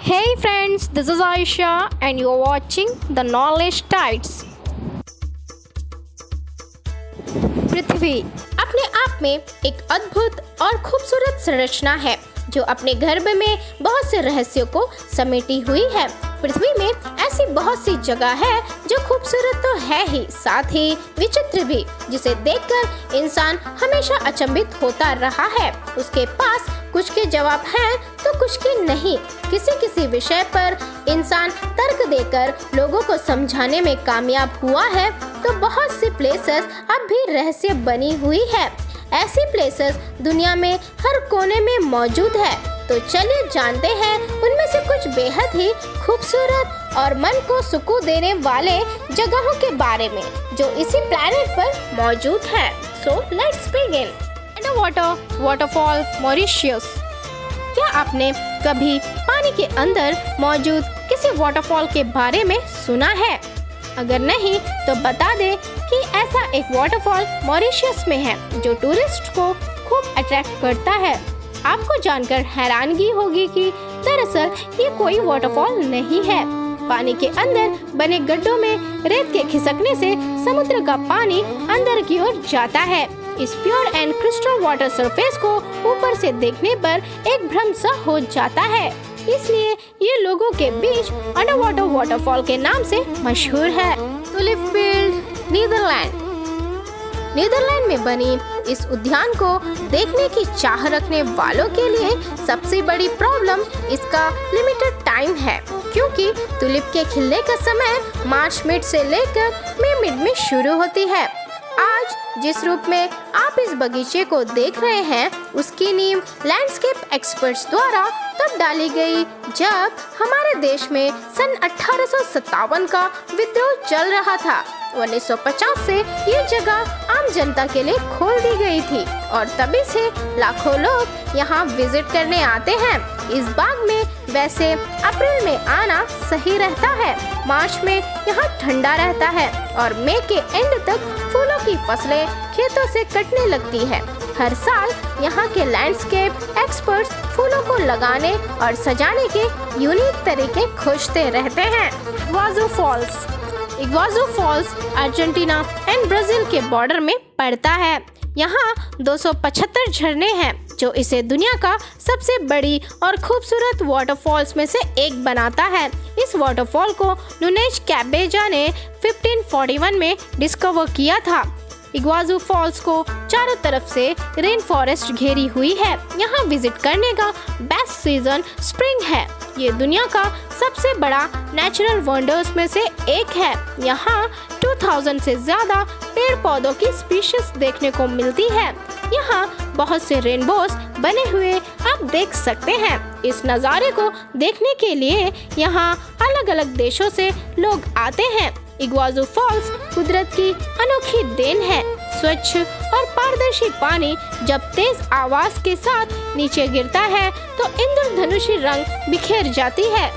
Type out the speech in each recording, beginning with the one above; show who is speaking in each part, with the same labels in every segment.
Speaker 1: Hey friends, this is Aisha and you are watching the Knowledge Tides. पृथ्वी अपने आप में एक अद्भुत और खूबसूरत संरचना है जो अपने गर्भ में बहुत से रहस्यों को समेटी हुई है। पृथ्वी में ऐसी बहुत सी जगह है जो खूबसूरत तो है ही, साथ ही विचित्र भी, जिसे देखकर इंसान हमेशा अचंभित होता रहा है। उसके पास कुछ के जवाब हैं तो कुछ के नहीं। किसी किसी विषय पर इंसान तर्क देकर लोगों को समझाने में कामयाब हुआ है तो बहुत सी प्लेसेस अब भी रहस्य बनी हुई है। ऐसी प्लेसेस दुनिया में हर कोने में मौजूद है। तो चलिए जानते हैं उनमें से कुछ बेहद ही खूबसूरत और मन को सुकून देने वाले जगहों के बारे में जो इसी प्लैनेट पर मौजूद है। So let's begin. Underwater waterfall Mauritius. क्या आपने कभी पानी के अंदर मौजूद किसी वाटरफॉल के बारे में सुना है? अगर नहीं तो बता दें कि ऐसा एक वाटरफॉल मॉरिशस में है जो टूरिस्ट को खूब अट्रैक्ट करता है। आपको जानकर हैरानगी होगी कि दरअसल ये कोई वाटरफॉल नहीं है। पानी के अंदर बने गड्ढों में रेत के खिसकने से समुद्र का पानी अंदर की ओर जाता है। इस pure and crystal water surface को ऊपर से देखने पर एक भ्रम सा हो जाता है, इसलिए ये लोगों के बीच अंडरवाटर वाटरफॉल के नाम से मशहूर है। Tulip field, Netherlands. नीदरलैंड में बनी इस उद्यान को देखने की चाह रखने वालों के लिए सबसे बड़ी प्रॉब्लम इसका लिमिटेड टाइम है, क्योंकि टुलिप के खिलने का समय मार्च मिड से लेकर मई मिड में शुरू होती है। आज जिस रूप में आप इस बगीचे को देख रहे हैं उसकी नींव लैंडस्केप एक्सपर्ट्स द्वारा तब डाली गई जब हमारे देश में सन 1857 का विद्रोह चल रहा था। 1950 से ये जगह आम जनता के लिए खोल दी गई थी और तभी से लाखों लोग यहाँ विजिट करने आते हैं। इस बाग में वैसे अप्रैल में आना सही रहता है। मार्च में यहाँ ठंडा रहता है और मई के एंड तक फूलों की फसलें खेतों से कटने लगती है। हर साल यहाँ के लैंडस्केप एक्सपर्ट्स फूलों को लगाने और सजाने के यूनिक तरीके खोजते रहते हैं। Iguazu Falls. Iguazu Falls Argentina and Brazil के बॉर्डर में पड़ता है। यहाँ 275 झरने हैं जो इसे दुनिया का सबसे बड़ी और खूबसूरत वाटरफॉल्स में से एक बनाता है। इस वाटरफॉल को नुनेज कैबेजा ने 1541 में डिस्कवर किया था। इग्वाज़ू फॉल्स को चारों तरफ से रेन फॉरेस्ट घेरी हुई है। यहाँ विजिट करने का बेस्ट सीजन स्प्रिंग है। ये दुनिया का सबसे बड़ा नेचुरल वंडर्स में से एक है। यहाँ 2000 से ज्यादा पेड़ पौधों की स्पीशीज देखने को मिलती है। यहाँ बहुत से रेनबोस बने हुए आप देख सकते हैं। इस नज़ारे को देखने के लिए यहाँ अलग अलग देशों से लोग आते हैं। इग्वाज़ू फॉल्स कुदरत की अनोखी देन है। स्वच्छ और पारदर्शी पानी जब तेज आवाज के साथ नीचे गिरता है तो इंद्रधनुषी रंग बिखेर जाती है।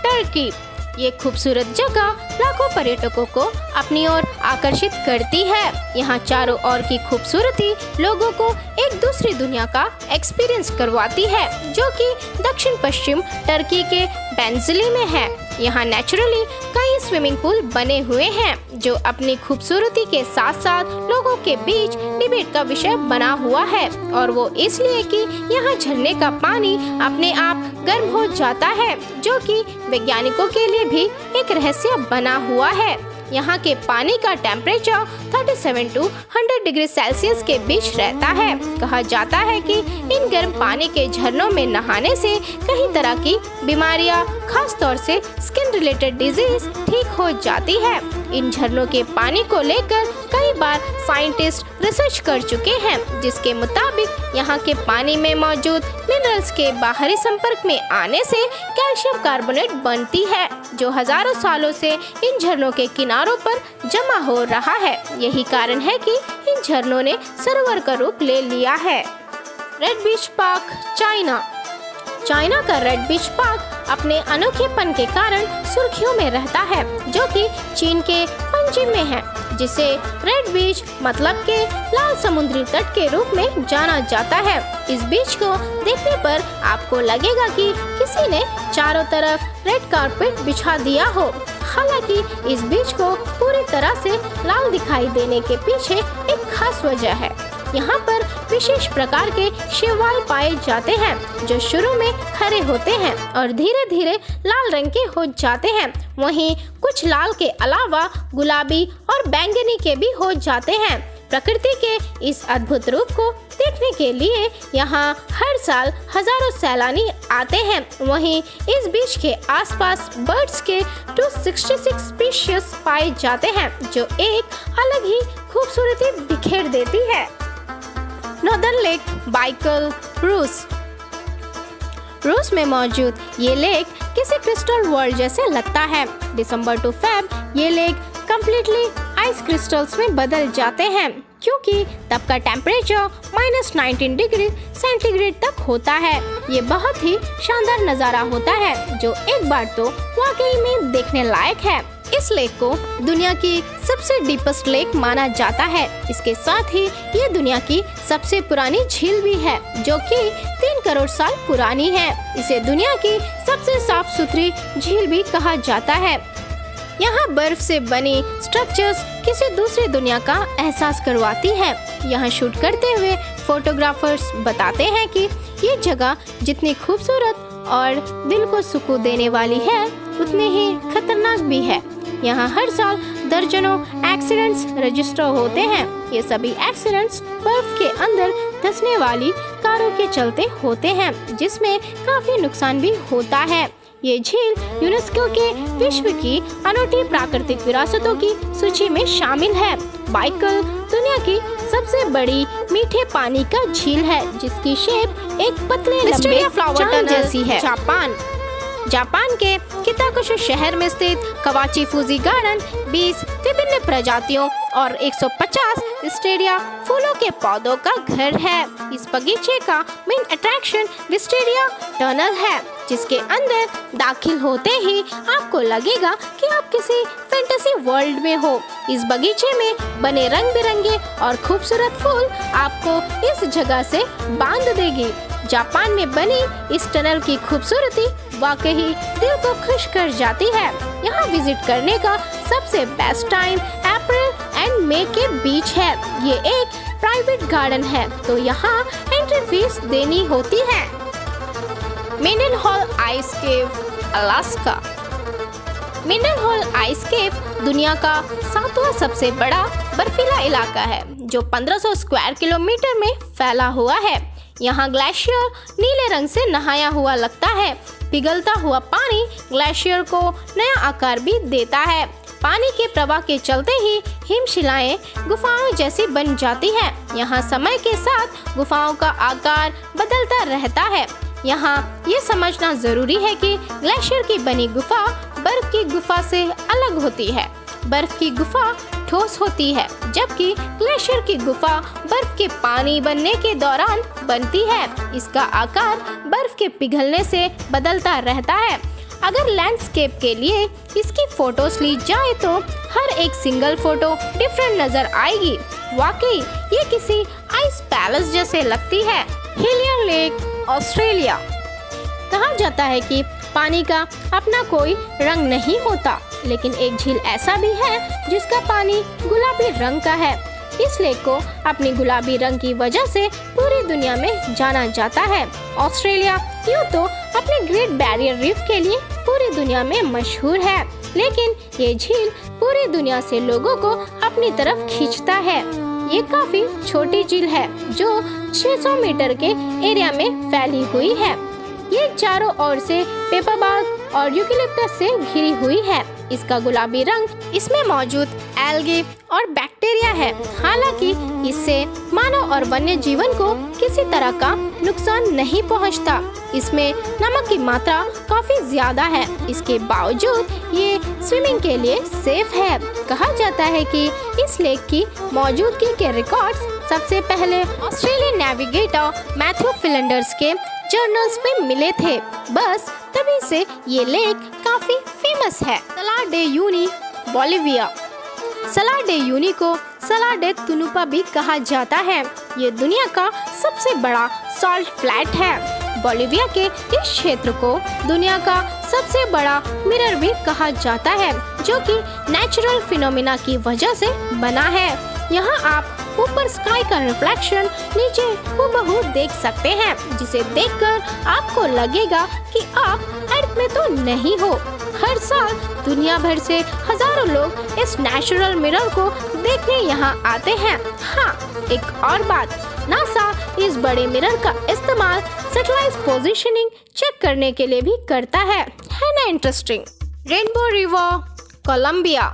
Speaker 1: टर्की। ये खूबसूरत जगह लाखों पर्यटकों को अपनी ओर आकर्षित करती है। यहाँ चारों ओर की खूबसूरती लोगों को एक दूसरी दुनिया का एक्सपीरियंस करवाती है, जो कि दक्षिण पश्चिम टर्की के बेंजिली में है। यहाँ नेचुरली कई स्विमिंग पूल बने हुए हैं जो अपनी खूबसूरती के साथ साथ लोगों के बीच डिबेट का विषय बना हुआ है, और वो इसलिए कि यहाँ झरने का पानी अपने आप गर्म हो जाता है, जो कि वैज्ञानिकों के लिए भी एक रहस्य बना हुआ है। यहाँ के पानी का टेम्परेचर 37 to 100 डिग्री सेल्सियस के बीच रहता है। कहा जाता है कि इन गर्म पानी के झरनों में नहाने से कई तरह की बीमारियाँ, खास तौर से स्किन रिलेटेड डिजीज ठीक हो जाती है। इन झरनों के पानी को लेकर कई बार साइंटिस्ट रिसर्च कर चुके हैं, जिसके मुताबिक यहाँ के पानी में मौजूद मिनरल्स के बाहरी संपर्क में आने से कैल्शियम कार्बोनेट बनती है, जो हजारों सालों से इन झरनों के किनारों पर जमा हो रहा है। यही कारण है कि इन झरनों ने सरोवर का रूप ले लिया है। रेड बीच पार्क, चाइना। चाइना का रेड बीच पार्क अपने अनोखेपन के कारण सुर्खियों में रहता है, जो कि चीन के पंजिम में है, जिसे रेड बीच मतलब के लाल समुद्री तट के रूप में जाना जाता है। इस बीच को देखने पर आपको लगेगा कि किसी ने चारों तरफ रेड कारपेट बिछा दिया हो। हालांकि इस बीच को पूरी तरह से लाल दिखाई देने के पीछे एक खास वजह है। यहाँ पर विशेष प्रकार के शैवाल पाए जाते हैं जो शुरू में हरे होते हैं और धीरे धीरे लाल रंग के हो जाते हैं। वहीं कुछ लाल के अलावा गुलाबी और बैंगनी के भी हो जाते हैं। प्रकृति के इस अद्भुत रूप को देखने के लिए यहाँ हर साल हजारों सैलानी आते हैं। वहीं इस बीच के आसपास बर्ड्स के 266 स्पीशीज पाए जाते हैं जो एक अलग ही खूबसूरती बिखेर देती है। नॉर्दर्न लेक बाइकल रूस में मौजूद ये लेक किसी क्रिस्टल वर्ल्ड जैसे लगता है। दिसंबर टू फेब ये लेक कम्प्लीटली आइस क्रिस्टल्स में बदल जाते हैं क्योंकि तब का टेम्परेचर -19 डिग्री सेंटीग्रेड तक होता है। ये बहुत ही शानदार नज़ारा होता है जो एक बार तो वाकई में देखने लायक है। इस लेक को दुनिया की सबसे डीपेस्ट लेक माना जाता है। इसके साथ ही ये दुनिया की सबसे पुरानी झील भी है जो कि 3 करोड़ साल पुरानी है। इसे दुनिया की सबसे साफ सुथरी झील भी कहा जाता है। यहाँ बर्फ से बनी स्ट्रक्चर्स किसी दूसरी दुनिया का एहसास करवाती है। यहाँ शूट करते हुए फोटोग्राफर्स बताते हैं कि ये जगह जितनी खूबसूरत और दिल को सुकून देने वाली है उतनी ही खतरनाक भी है। यहाँ हर साल दर्जनों एक्सीडेंट्स रजिस्टर होते हैं। ये सभी एक्सीडेंट्स बर्फ के अंदर धंसने वाली कारों के चलते होते हैं जिसमें काफी नुकसान भी होता है। ये झील यूनेस्को के विश्व की अनूठी प्राकृतिक विरासतों की सूची में शामिल है। बाइकल दुनिया की सबसे बड़ी मीठे पानी का झील है जिसकी शेप एक पतले लंबे फ्लावर टनल जैसी है। जापान के किताकुशो शहर में स्थित कवाची फूजी गार्डन 20 विभिन्न प्रजातियों और 150 विस्टेरिया फूलों के पौधों का घर है। इस बगीचे का मेन अट्रैक्शन विस्टेरिया टनल है जिसके अंदर दाखिल होते ही आपको लगेगा कि आप किसी फैंटेसी वर्ल्ड में हो। इस बगीचे में बने रंग बिरंगे और खूबसूरत फूल आपको इस जगह से बांध देगी। जापान में बनी इस टनल की खूबसूरती वाकई दिल को खुश कर जाती है। यहाँ विजिट करने का सबसे बेस्ट टाइम अप्रैल एंड मई के बीच है। ये एक प्राइवेट गार्डन है तो यहाँ एंट्री फीस देनी होती है। मेंडेनहॉल आइस केव अलास्का। मेंडेनहॉल आइस केव दुनिया का 7वां सबसे बड़ा बर्फीला इलाका है जो 1500 स्क्वायर किलोमीटर में फैला हुआ है। यहाँ ग्लेशियर नीले रंग से नहाया हुआ लगता है। पिघलता हुआ पानी ग्लेशियर को नया आकार भी देता है। पानी के प्रवाह के चलते ही हिमशिलाएं गुफाओं जैसी बन जाती है। यहाँ समय के साथ गुफाओं का आकार बदलता रहता है। यहाँ ये समझना जरूरी है कि ग्लेशियर की बनी गुफा बर्फ की गुफा से अलग होती है। बर्फ की गुफा ठोस होती है जबकि ग्लेशियर की गुफा बर्फ के पानी बनने के दौरान बनती है। इसका आकार बर्फ के पिघलने से बदलता रहता है। अगर लैंडस्केप के लिए इसकी फोटोज ली जाए तो हर एक सिंगल फोटो डिफरेंट नजर आएगी। वाकई ये किसी आइस पैलेस जैसे लगती है। Hillier lake Australia. कहा जाता है कि पानी का अपना कोई रंग नहीं होता, लेकिन एक झील ऐसा भी है जिसका पानी गुलाबी रंग का है। इस लेक को अपनी गुलाबी रंग की वजह से पूरी दुनिया में जाना जाता है। ऑस्ट्रेलिया यूँ तो अपने ग्रेट बैरियर रीफ के लिए पूरी दुनिया में मशहूर है, लेकिन ये झील पूरी दुनिया से लोगों को अपनी तरफ खींचता है। ये काफी छोटी झील है जो 600 मीटर के एरिया में फैली हुई है। ये चारों ओर से पेपरबार्क और यूकेलिप्टस से घिरी हुई है। इसका गुलाबी रंग इसमें मौजूद एल्गी और बैक्टीरिया है। हालांकि इससे मानव और वन्य जीवन को किसी तरह का नुकसान नहीं पहुंचता। इसमें नमक की मात्रा काफी ज्यादा है। इसके बावजूद ये स्विमिंग के लिए सेफ है। कहा जाता है कि इस लेक की मौजूदगी के रिकॉर्ड्स सबसे पहले ऑस्ट्रेलियन नेविगेटर मैथ्यू फिलिंडर्स के जर्नल्स में मिले थे। बस तभी से ये लेक काफी फेमस है। सला डे यूनी बोलिविया। सला डे यूनी को सला डे तुनुपा भी कहा जाता है। ये दुनिया का सबसे बड़ा सॉल्ट फ्लैट है। बोलिविया के इस क्षेत्र को दुनिया का सबसे बड़ा मिरर भी कहा जाता है, जो कि नेचुरल फिनोमिना की वजह से बना है। यहाँ आप ऊपर स्काई का रिफ्लेक्शन नीचे हूबहू देख सकते हैं, जिसे देखकर आपको लगेगा कि आप अर्थ में तो नहीं हो। हर साल दुनिया भर से हजारों लोग इस नेचुरल मिरर को देखने यहाँ आते हैं। हाँ, एक और बात, नासा इस बड़े मिरर का इस्तेमाल सैटेलाइट पोजीशनिंग चेक करने के लिए भी करता है ना interesting. Rainbow river Colombia.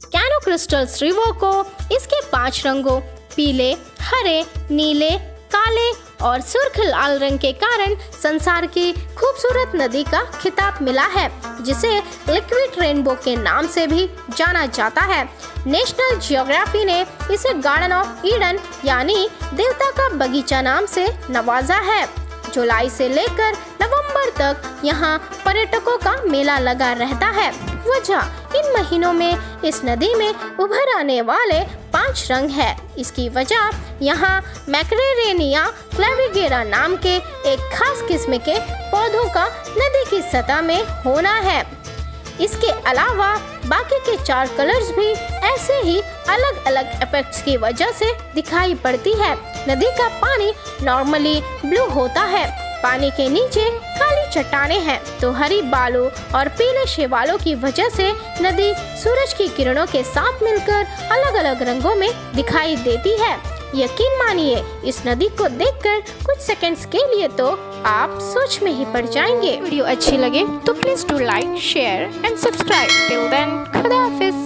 Speaker 1: Cano Cristales river को इसके 5 रंगों पीले, हरे, नीले, काले और सुर्ख लाल रंग के कारण संसार की खूबसूरत नदी का खिताब मिला है, जिसे लिक्विड रेनबो के नाम से भी जाना जाता है। नेशनल जियोग्राफी ने इसे गार्डन ऑफ ईडन यानी देवता का बगीचा नाम से नवाजा है। जुलाई से लेकर नवंबर तक यहाँ पर्यटकों का मेला लगा रहता है। वजह, इन महीनों में इस नदी में उभर आने वाले 5 रंग है। इसकी वजह यहाँ मैक्रेरेनिया क्लेविगेरा नाम के एक खास किस्म के पौधों का नदी की सतह में होना है। इसके अलावा बाकी के 4 कलर्स भी ऐसे ही अलग अलग इफेक्ट्स की वजह से दिखाई पड़ती है। नदी का पानी नॉर्मली ब्लू होता है। पानी के नीचे काली चट्टानें हैं, तो हरी बालू और पीले शैवालों की वजह से नदी सूरज की किरणों के साथ मिलकर अलग अलग रंगों में दिखाई देती है। यकीन मानिए, इस नदी को देखकर कुछ सेकंड्स के लिए तो आप सोच में ही पड़ जाएंगे। वीडियो अच्छी लगे तो please do like, share and subscribe. Till then, खुदा हाफिज।